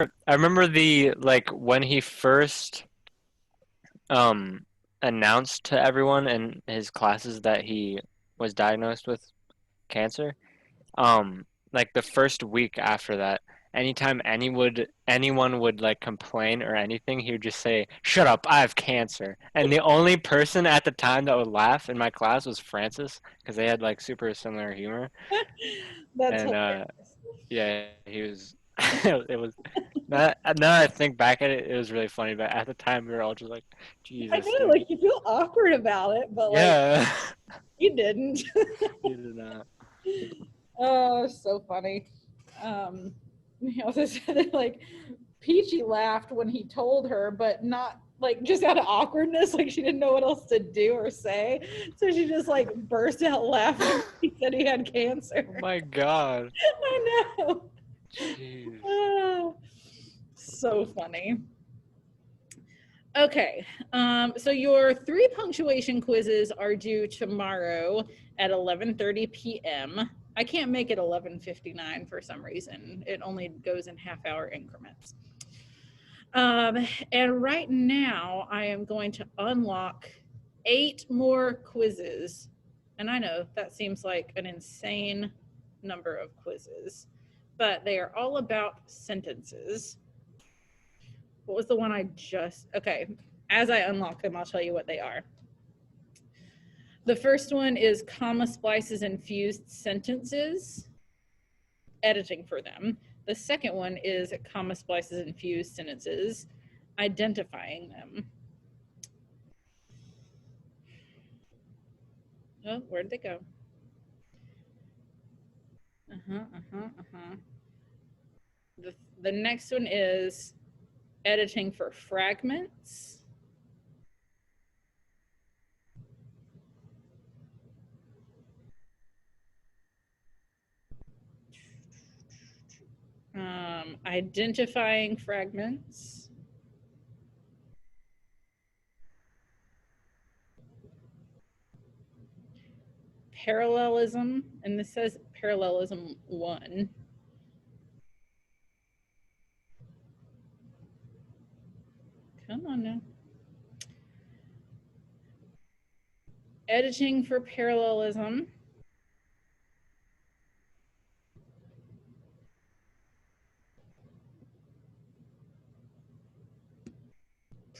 I remember the like when he first um announced to everyone in his classes that he was diagnosed with cancer. Like the first week after that, anytime anyone would like complain or anything, he would just say, "Shut up, I have cancer." And the only person at the time that would laugh in my class was Francis because they had like super similar humor. That's And hilarious. yeah, he was it was now that I think back at it, it was really funny, but at the time we were all just like, I Jesus, know, dude. like you feel awkward about it, but like Yeah. you didn't. You did not. Oh, so funny. He also said that like Peachy laughed when he told her, but not like just out of awkwardness, like she didn't know what else to do or say. So she just like burst out laughing when he said he had Oh cancer. my God. I know. Jeez. Oh, so funny. Okay, so your 3 punctuation quizzes are due tomorrow at 11:30 p.m. I can't make it 11:59 for some reason. It only goes in half-hour increments. And right now, I am going to unlock 8 more quizzes. And I know that seems like an insane number of quizzes, but they are all about sentences. What was the one I just, okay, as I unlock them, I'll tell you what they are. The first one is comma splices and fused sentences, editing for them. The second one is comma splices and fused sentences, identifying them. Oh, where'd they go? The next one is editing for fragments. Identifying fragments. Parallelism, and this says parallelism 1. Come on now. Editing for parallelism.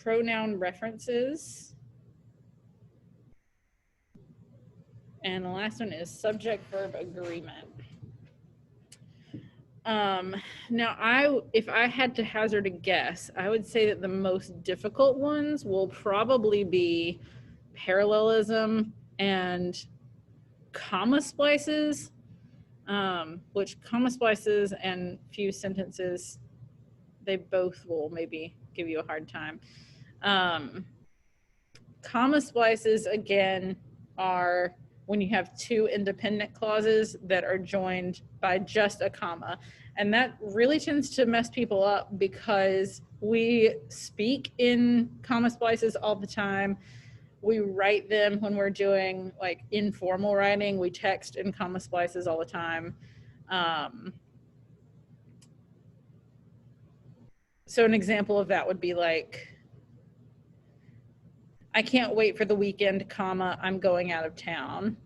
Pronoun references. And the last one is subject-verb agreement. Now, if I had to hazard a guess, I would say that the most difficult ones will probably be parallelism and comma splices, which comma splices and fused sentences, they both will maybe give you a hard time. Comma splices, again, are when you have 2 independent clauses that are joined by just a comma. And that really tends to mess people up because we speak in comma splices all the time. We write them when we're doing like informal writing. We text in comma splices all the time. So an example of that would be like, I can't wait for the weekend, comma, I'm going out of town.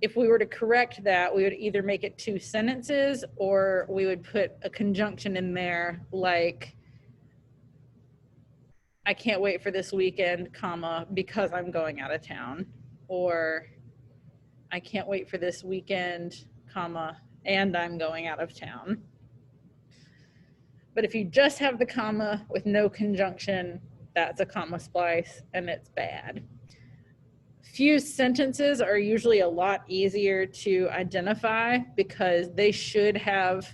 If we were to correct that, we would either make it 2 sentences or we would put a conjunction in there like, I can't wait for this weekend, comma, because I'm going out of town. Or I can't wait for this weekend, comma, and I'm going out of town. But if you just have the comma with no conjunction, that's a comma splice and it's bad. Fused sentences are usually a lot easier to identify because they should have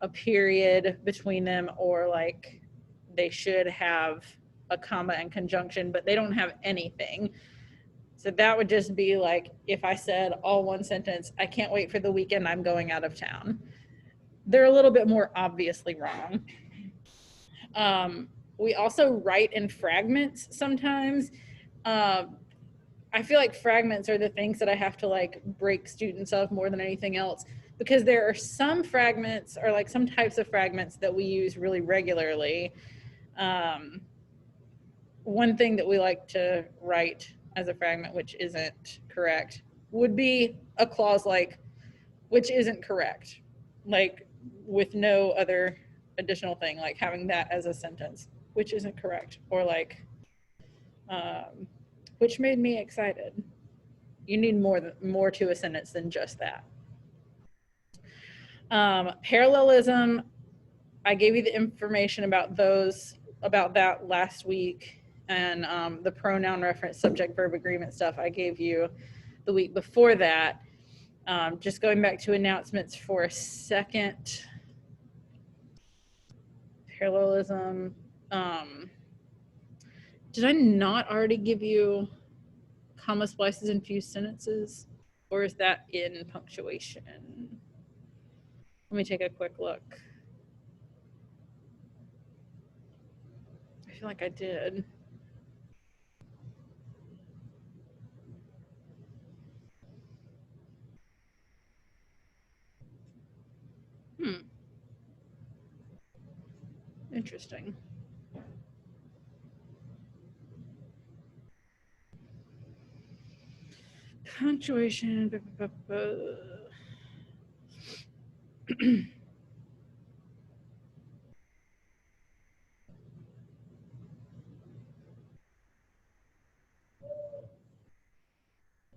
a period between them, or like they should have a comma and conjunction, but they don't have anything. So that would just be like if I said all one sentence, I can't wait for the weekend, I'm going out of town. They're a little bit more obviously wrong. We also write in fragments sometimes. I feel like fragments are the things that I have to like break students of more than anything else. because there are some fragments or like some types of fragments that we use really regularly. One thing that we like to write as a fragment, which isn't correct, would be a clause like, which isn't correct, like with no other additional thing, like having that as a sentence, which isn't correct, or like, which made me excited. You need more to a sentence than just that. Parallelism, I gave you the information about that last week, and the pronoun reference, subject verb agreement stuff I gave you the week before that. Just going back to announcements for a second. Parallelism. Did I not already give you comma splices and fused sentences? Or is that in punctuation? Let me take a quick look. I feel like I did. Interesting. Punctuation.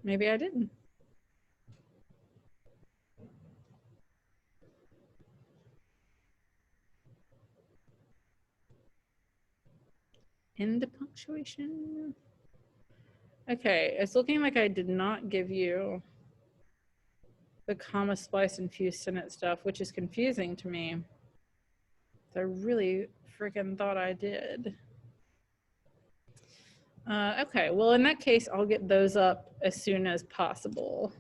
Maybe I didn't. In the punctuation. Okay, it's looking like I did not give you the comma splice and fused sentence stuff, which is confusing to me. I really freaking thought I did. Okay, well, in that case, I'll get those up as soon as possible,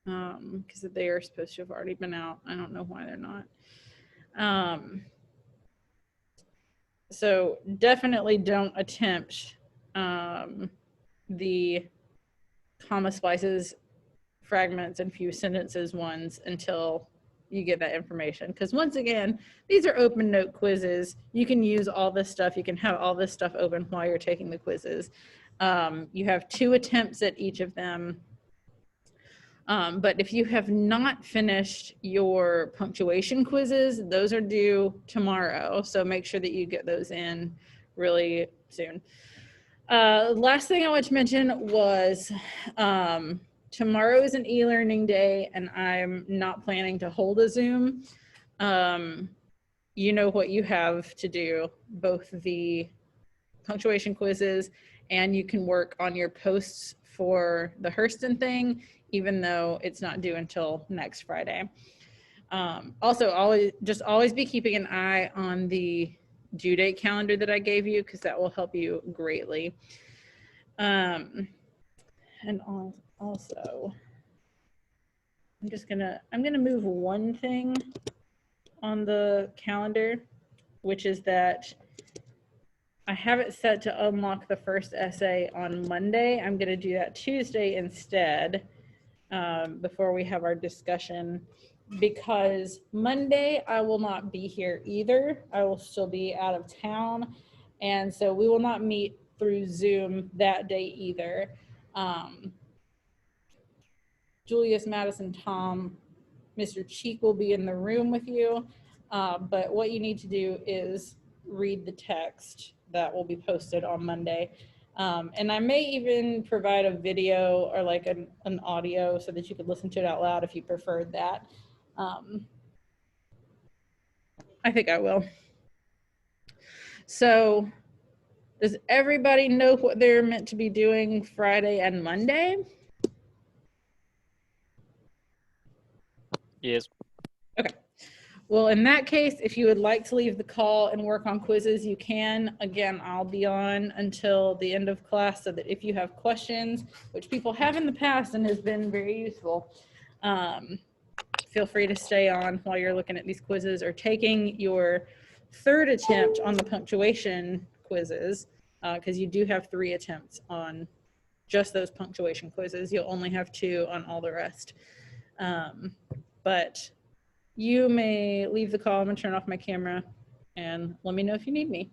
because they are supposed to have already been out. I don't know why they're not. So definitely don't attempt the comma splices, fragments, and fused sentences ones until you get that information, because once again, these are open note quizzes. You can use all this stuff. You can have all this stuff open while you're taking the quizzes. You have 2 attempts at each of them. But if you have not finished your punctuation quizzes, those are due tomorrow. So make sure that you get those in really soon. Last thing I want to mention was tomorrow is an e-learning day, and I'm not planning to hold a Zoom. You know what you have to do, both the punctuation quizzes, and you can work on your posts for the Hurston thing, even though it's not due until next Friday. Also, always be keeping an eye on the due date calendar that I gave you, because that will help you greatly. And also, I'm gonna move one thing on the calendar, which is that I have it set to unlock the first essay on Monday. I'm gonna do that Tuesday instead, before we have our discussion, because Monday I will not be here either. I will still be out of town, and so we will not meet through Zoom that day either. Julius, Madison, Tom, Mr. Cheek will be in the room with you, but what you need to do is read the text that will be posted on Monday. And I may even provide a video or like an audio so that you could listen to it out loud if you preferred that. I think I will. So does everybody know what they're meant to be doing Friday and Monday? Yes. Okay. Well, in that case, if you would like to leave the call and work on quizzes, you can. Again, I'll be on until the end of class, so that if you have questions, which people have in the past and has been very useful, feel free to stay on while you're looking at these quizzes or taking your 3rd attempt on the punctuation quizzes, because you do have 3 attempts on just those punctuation quizzes. You'll only have 2 on all the rest. But you may leave the call. I'm gonna turn off my camera and let me know if you need me.